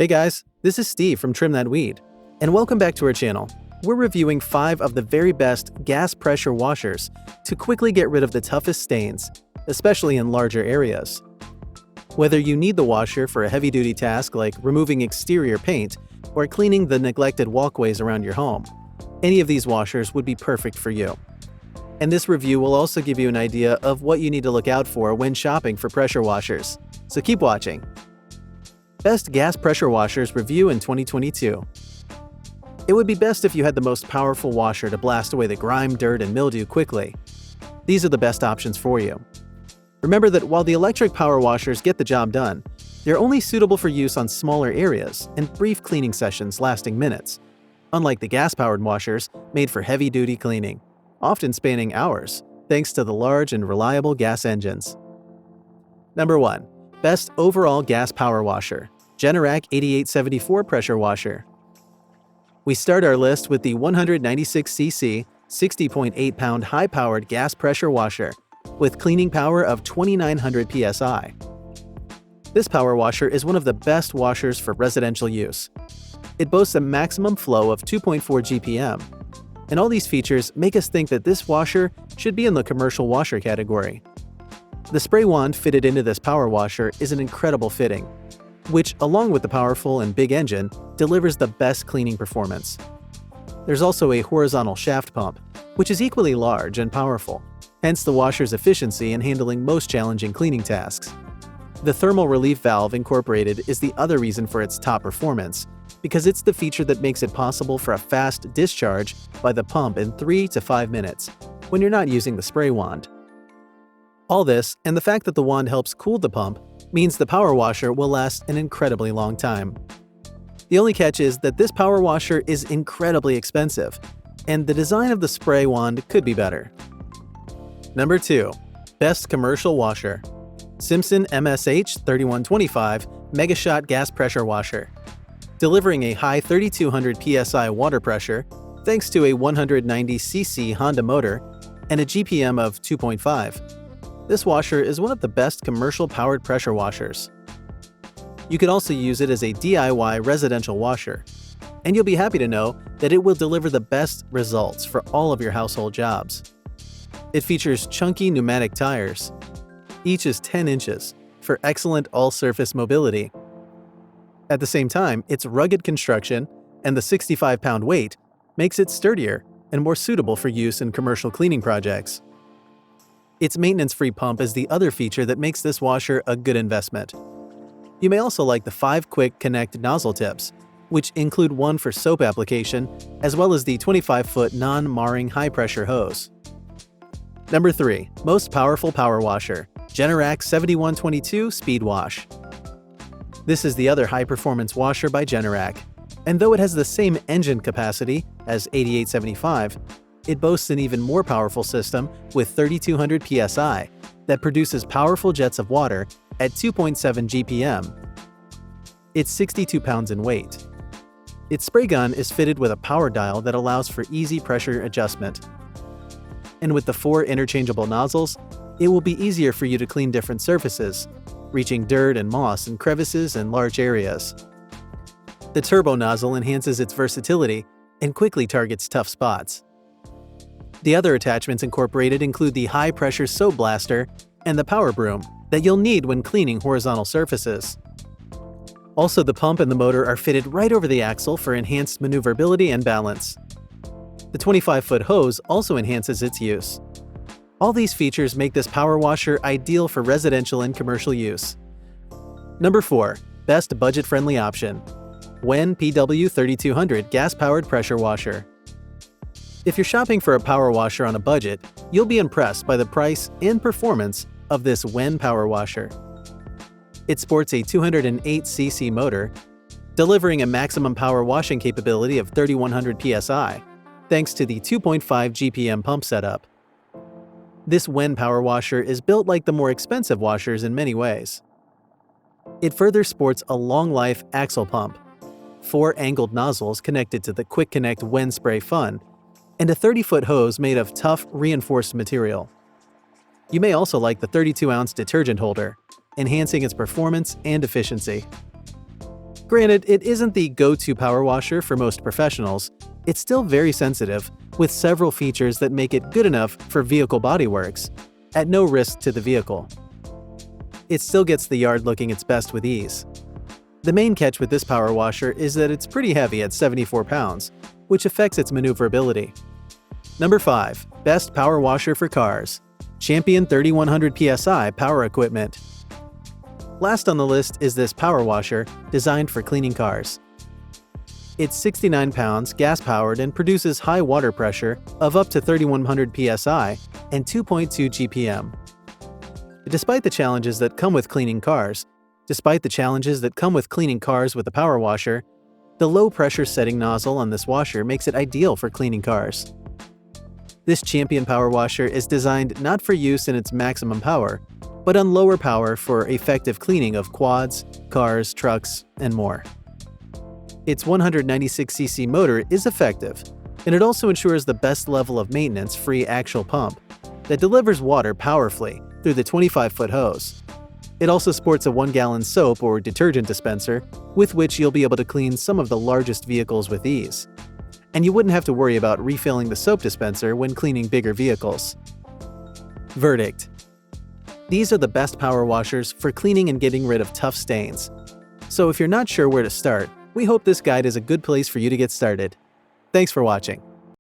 Hey guys, this is Steve from Trim That Weed, and welcome back to our channel. We're reviewing 5 of the very best gas pressure washers to quickly get rid of the toughest stains, especially in larger areas. Whether you need the washer for a heavy-duty task like removing exterior paint or cleaning the neglected walkways around your home, any of these washers would be perfect for you. And this review will also give you an idea of what you need to look out for when shopping for pressure washers. So keep watching. Best gas pressure washers review in 2022. It would be best if you had the most powerful washer to blast away the grime, dirt, and mildew quickly. These are the best options for you. Remember that while the electric power washers get the job done, they're only suitable for use on smaller areas and brief cleaning sessions lasting minutes, unlike the gas-powered washers made for heavy-duty cleaning, often spanning hours, thanks to the large and reliable gas engines. Number 1. Best overall gas power washer, Generac 8874 pressure washer. We start our list with the 196cc, 60.8-pound high-powered gas pressure washer with cleaning power of 2,900 psi. This power washer is one of the best washers for residential use. It boasts a maximum flow of 2.4 GPM, and all these features make us think that this washer should be in the commercial washer category. The spray wand fitted into this power washer is an incredible fitting, which, along with the powerful and big engine, delivers the best cleaning performance. There's also a horizontal shaft pump, which is equally large and powerful, hence the washer's efficiency in handling most challenging cleaning tasks. The thermal relief valve incorporated is the other reason for its top performance, because it's the feature that makes it possible for a fast discharge by the pump in 3 to 5 minutes when you're not using the spray wand. All this, and the fact that the wand helps cool the pump, means the power washer will last an incredibly long time. The only catch is that this power washer is incredibly expensive, and the design of the spray wand could be better. Number 2. Best commercial washer, Simpson MSH3125 Megashot gas pressure washer. Delivering a high 3200 psi water pressure thanks to a 190cc Honda motor and a GPM of 2.5. This washer is one of the best commercial-powered pressure washers. You can also use it as a DIY residential washer, and you'll be happy to know that it will deliver the best results for all of your household jobs. It features chunky pneumatic tires. Each is 10 inches for excellent all-surface mobility. At the same time, its rugged construction and the 65-pound weight makes it sturdier and more suitable for use in commercial cleaning projects. Its maintenance-free pump is the other feature that makes this washer a good investment. You may also like the 5 quick connect nozzle tips, which include one for soap application, as well as the 25-foot non-marring high-pressure hose. Number 3. Most powerful power washer, Generac 7122 Speed Wash. This is the other high-performance washer by Generac, and though it has the same engine capacity as 8875, it boasts an even more powerful system with 3200 psi that produces powerful jets of water at 2.7 GPM. It's 62 pounds in weight. Its spray gun is fitted with a power dial that allows for easy pressure adjustment. And with the 4 interchangeable nozzles, it will be easier for you to clean different surfaces, reaching dirt and moss in crevices and large areas. The turbo nozzle enhances its versatility and quickly targets tough spots. The other attachments incorporated include the high-pressure soap blaster and the power broom that you'll need when cleaning horizontal surfaces. Also, the pump and the motor are fitted right over the axle for enhanced maneuverability and balance. The 25-foot hose also enhances its use. All these features make this power washer ideal for residential and commercial use. Number 4. Best budget-friendly option, WEN PW3200 gas-powered pressure washer. If you're shopping for a power washer on a budget, you'll be impressed by the price and performance of this WEN power washer. It sports a 208cc motor, delivering a maximum power washing capability of 3100 psi, thanks to the 2.5 GPM pump setup. This WEN power washer is built like the more expensive washers in many ways. It further sports a long-life axle pump, 4 angled nozzles connected to the Quick Connect WEN Spray Fun, and a 30-foot hose made of tough, reinforced material. You may also like the 32-ounce detergent holder, enhancing its performance and efficiency. Granted, it isn't the go-to power washer for most professionals. It's still very sensitive, with several features that make it good enough for vehicle bodyworks, at no risk to the vehicle. It still gets the yard looking its best with ease. The main catch with this power washer is that it's pretty heavy at 74 pounds, which affects its maneuverability. Number 5. Best power washer for cars. Champion 3100 PSI power equipment. Last on the list is this power washer designed for cleaning cars. It's 69 pounds, gas-powered, and produces high water pressure of up to 3100 PSI and 2.2 GPM. Despite the challenges that come with cleaning cars with the power washer, the low-pressure setting nozzle on this washer makes it ideal for cleaning cars. This Champion power washer is designed not for use in its maximum power, but on lower power for effective cleaning of quads, cars, trucks, and more. Its 196cc motor is effective, and it also ensures the best level of maintenance-free axial pump that delivers water powerfully through the 25-foot hose. It also sports a 1-gallon soap or detergent dispenser with which you'll be able to clean some of the largest vehicles with ease. And you wouldn't have to worry about refilling the soap dispenser when cleaning bigger vehicles. Verdict: these are the best power washers for cleaning and getting rid of tough stains. So if you're not sure where to start, we hope this guide is a good place for you to get started. Thanks for watching.